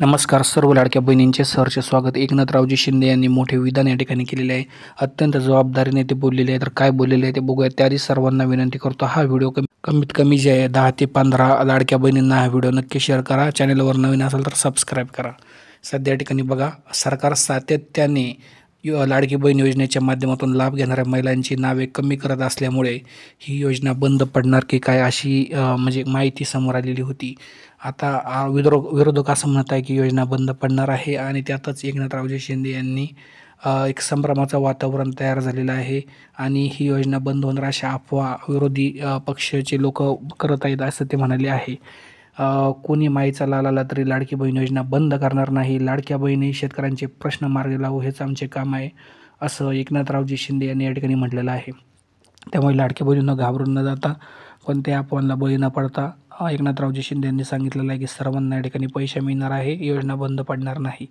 नमस्कार. सर्व लाडक्या बहिणींचे सहर्ष स्वागत. एकनाथरावजी शिंदे यांनी मोठे विधान या ठिकाणी केलेले आहे. अत्यंत जबाबदारीने ते बोललेले आहे. तर काय बोललेले आहे ते बघूया. त्याआधी सर्वांना विनंती करतो, हा व्हिडिओ कमीत कमी जे आहे 10 ते 15 लाडक्या बहिणींना हा व्हिडिओ नक्की शेअर करा. चॅनलवर नवीन असेल तर सबस्क्राईब करा. सध्या या ठिकाणी बघा, सरकार सातत्याने लाडकी बहीण योजनेच्या माध्यमातून लाभ घेणाऱ्या महिलांची नावे कमी करत असल्यामुळे ही योजना बंद पडणार की काय अशी म्हणजे माहिती समोर आलेली होती. आता विरोधक असं म्हणत आहे की योजना बंद पडणार आहे आणि त्यातच एकनाथरावजी शिंदे यांनी एक संभ्रमाचं वातावरण तयार झालेलं आहे आणि ही योजना बंद होणार अशा अफवा विरोधी पक्षाचे लोक करत आहेत असं ते म्हणाले आहे. कोणी माईचा लाल आला तरी लाडकी बहीण योजना बंद करणार नाही. लाडक्या बहिणी शेतकऱ्यांचे प्रश्न मार्गी लावू हेच आमचे काम आहे, असं एकनाथरावजी शिंदे यांनी या ठिकाणी म्हटलेलं आहे. त्यामुळे लाडक्या बहिणींना घाबरून न जाता कोणत्याही अफवांना बळी न पडता एकनाथरावजी शिंदे यांनी सांगितलेलं आहे की सर्वांना या ठिकाणी पैसे मिळणार आहे, योजना बंद पडणार नाही.